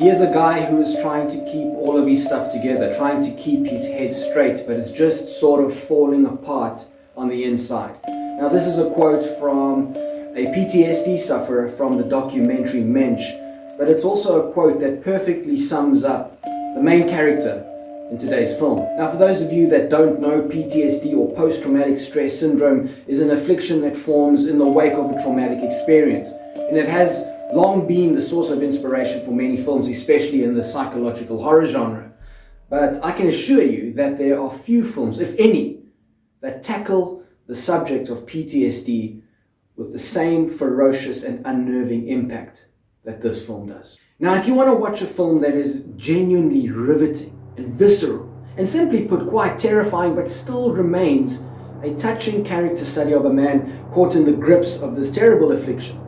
Here's a guy who is trying to keep all of his stuff together, trying to keep his head straight, but it's just sort of falling apart on the inside. Now, this is a quote from a PTSD sufferer from the documentary Mensch, but it's also a quote that perfectly sums up the main character in today's film. Now, for those of you that don't know, PTSD or post-traumatic stress syndrome is an affliction that forms in the wake of a traumatic experience, and it has long been the source of inspiration for many films, especially in the psychological horror genre. But I can assure you that there are few films, if any, that tackle the subject of PTSD with the same ferocious and unnerving impact that this film does. Now, if you want to watch a film that is genuinely riveting and visceral, and simply put quite terrifying, but still remains a touching character study of a man caught in the grips of this terrible affliction,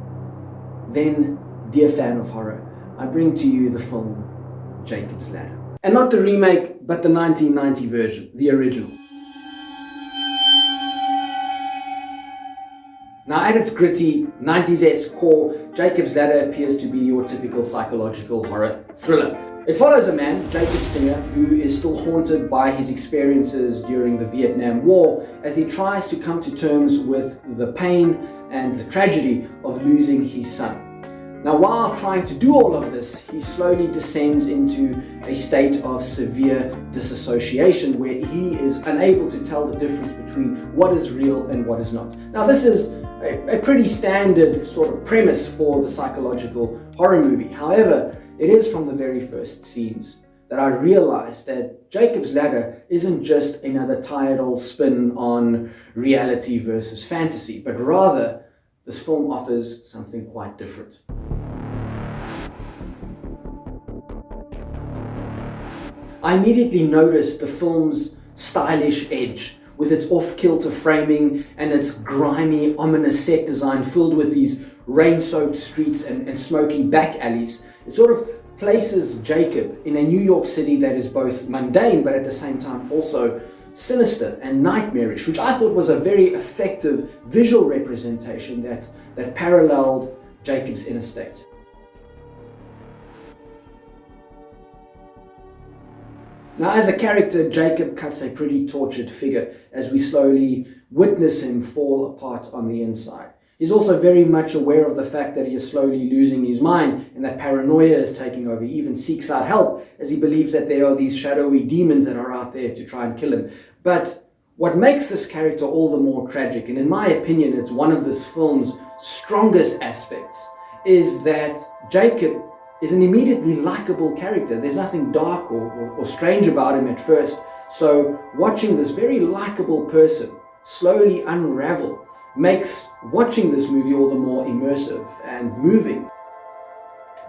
then, dear fan of horror, I bring to you the film Jacob's Ladder. And not the remake, but the 1990 version, the original. Now, at its gritty, 90s-esque core, Jacob's Ladder appears to be your typical psychological horror thriller. It follows a man, Jacob Singer, who is still haunted by his experiences during the Vietnam War as he tries to come to terms with the pain and the tragedy of losing his son. Now, while trying to do all of this, he slowly descends into a state of severe disassociation where he is unable to tell the difference between what is real and what is not. Now, this is a pretty standard sort of premise for the psychological horror movie. However, it is from the very first scenes that I realized that Jacob's Ladder isn't just another tired old spin on reality versus fantasy, but rather this film offers something quite different. I immediately noticed the film's stylish edge, with its off-kilter framing and its grimy, ominous set design filled with these rain-soaked streets and smoky back alleys. It sort of places Jacob in a New York City that is both mundane but at the same time also sinister and nightmarish, which I thought was a very effective visual representation that paralleled Jacob's inner state. Now, as a character, Jacob cuts a pretty tortured figure as we slowly witness him fall apart on the inside. He's also very much aware of the fact that he is slowly losing his mind and that paranoia is taking over. He even seeks out help as he believes that there are these shadowy demons that are out there to try and kill him. But what makes this character all the more tragic, and in my opinion it's one of this film's strongest aspects, is that Jacob is an immediately likable character. There's nothing dark or strange about him at first. So watching this very likable person slowly unravel makes watching this movie all the more immersive and moving.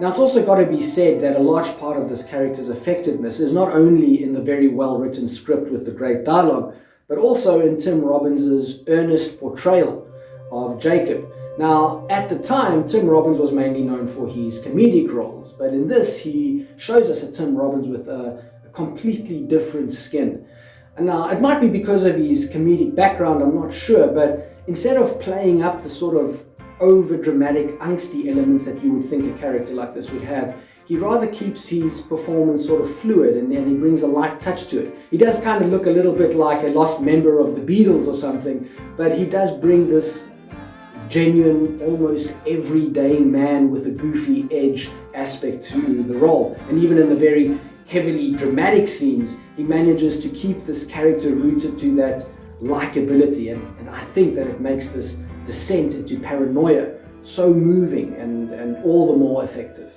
Now, it's also got to be said that a large part of this character's effectiveness is not only in the very well-written script with the great dialogue, but also in Tim Robbins' earnest portrayal of Jacob. Now, at the time, Tim Robbins was mainly known for his comedic roles, but in this, he shows us a Tim Robbins with a completely different skin. And now, it might be because of his comedic background, I'm not sure, but instead of playing up the sort of over-dramatic, angsty elements that you would think a character like this would have, he rather keeps his performance sort of fluid and then he brings a light touch to it. He does kind of look a little bit like a lost member of the Beatles or something, but he does bring this genuine, almost everyday man with a goofy edge aspect to the role. And even in the very heavily dramatic scenes, he manages to keep this character rooted to that likability, and I think that it makes this descent into paranoia so moving and all the more effective.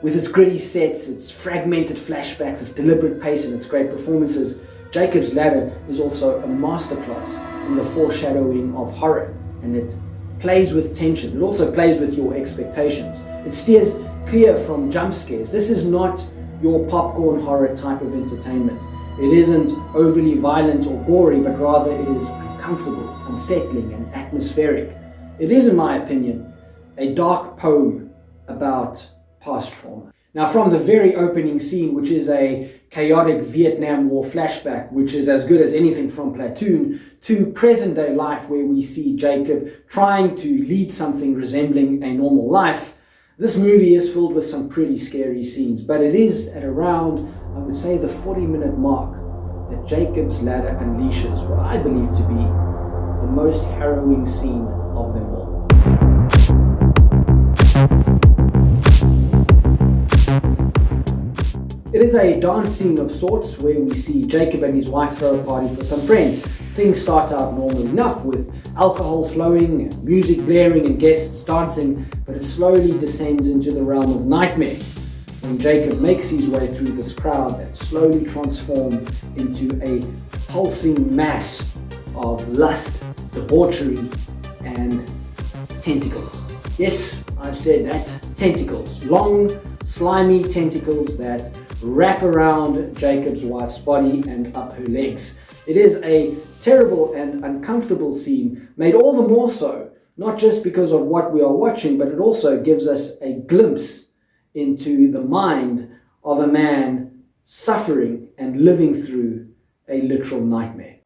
With its gritty sets, its fragmented flashbacks, its deliberate pace and its great performances, Jacob's Ladder is also a masterclass in the foreshadowing of horror, and it plays with tension. It also plays with your expectations. It steers clear from jump scares. This is not your popcorn horror type of entertainment. It isn't overly violent or gory, but rather it is uncomfortable, unsettling, and atmospheric. It is, in my opinion, a dark poem about past trauma. Now, from the very opening scene, which is a chaotic Vietnam War flashback, which is as good as anything from Platoon, to present-day life where we see Jacob trying to lead something resembling a normal life, This movie is filled with some pretty scary scenes, but it is at around, I would say, the 40-minute mark that Jacob's Ladder unleashes what I believe to be the most harrowing scene of them all. It is a dance scene of sorts where we see Jacob and his wife throw a party for some friends. Things start out normal enough with alcohol flowing, music blaring and guests dancing, but it slowly descends into the realm of nightmare when Jacob makes his way through this crowd that slowly transforms into a pulsing mass of lust, debauchery and tentacles. Yes, I said that, tentacles. Long, slimy tentacles that wrap around Jacob's wife's body and up her legs. It is a terrible and uncomfortable scene, made all the more so, not just because of what we are watching, but it also gives us a glimpse into the mind of a man suffering and living through a literal nightmare.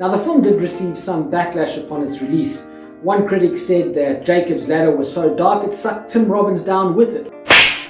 Now, the film did receive some backlash upon its release. One critic said that Jacob's Ladder was so dark it sucked Tim Robbins down with it,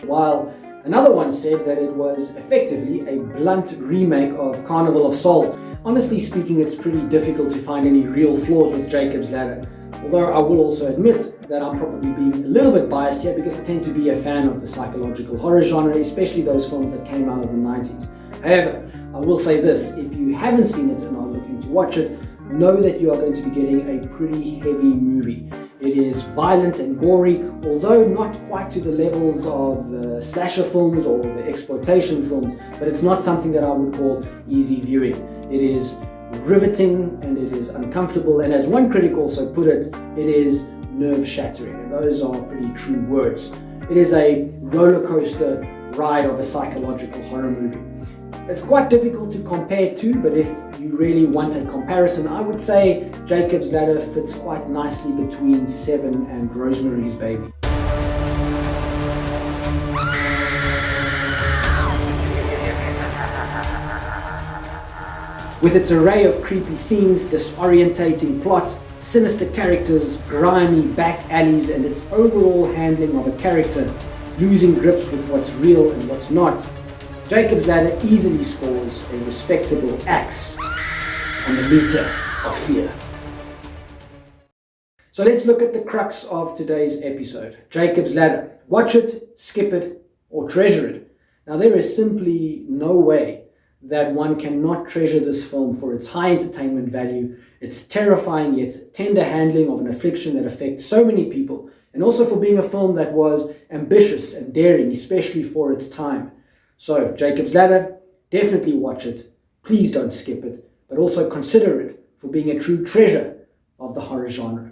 while another one said that it was effectively a blunt remake of Carnival of Souls. Honestly speaking, it's pretty difficult to find any real flaws with Jacob's Ladder, although I will also admit that I'm probably being a little bit biased here because I tend to be a fan of the psychological horror genre, especially those films that came out of the 90s. However, I will say this, if you haven't seen it and are looking to watch it, know that you are going to be getting a pretty heavy movie. It is violent and gory, although not quite to the levels of the slasher films or the exploitation films, but it's not something that I would call easy viewing. It is riveting and it is uncomfortable, and as one critic also put it, it is nerve-shattering, and those are pretty true words. It is a roller coaster ride of a psychological horror movie. It's quite difficult to compare to, but if you really want a comparison, I would say Jacob's Ladder fits quite nicely between Seven and Rosemary's Baby. With its array of creepy scenes, disorientating plot, sinister characters, grimy back alleys, and its overall handling of a character losing grips with what's real and what's not, Jacob's Ladder easily scores a respectable X on the meter of fear. So let's look at the crux of today's episode. Jacob's Ladder. Watch it, skip it, or treasure it. Now, there is simply no way that one cannot treasure this film for its high entertainment value, its terrifying yet tender handling of an affliction that affects so many people, and also for being a film that was ambitious and daring, especially for its time. So, Jacob's Ladder, definitely watch it. Please don't skip it, but also consider it for being a true treasure of the horror genre.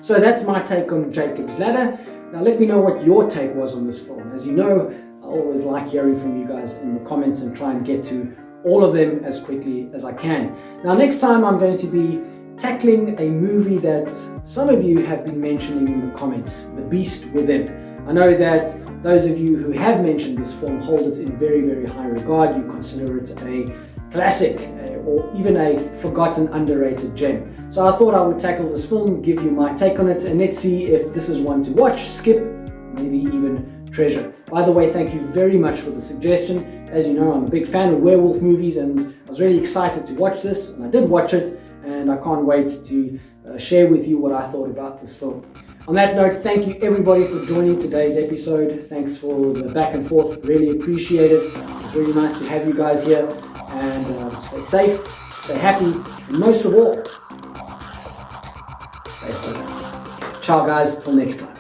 So that's my take on Jacob's Ladder. Now let me know what your take was on this film. As you know, I always like hearing from you guys in the comments and try and get to all of them as quickly as I can. Now next time I'm going to be tackling a movie that some of you have been mentioning in the comments, The Beast Within. I know that those of you who have mentioned this film hold it in very, very high regard. You consider it a classic or even a forgotten, underrated gem. So I thought I would tackle this film, give you my take on it, and let's see if this is one to watch, skip, maybe even treasure. By the way, thank you very much for the suggestion. As you know, I'm a big fan of werewolf movies and I was really excited to watch this, and I did watch it, and I can't wait to share with you what I thought about this film. On that note, thank you everybody for joining today's episode. Thanks for the back and forth, really appreciate it. It's really nice to have you guys here, and stay safe, stay happy, and most of all, stay home. Ciao guys, till next time.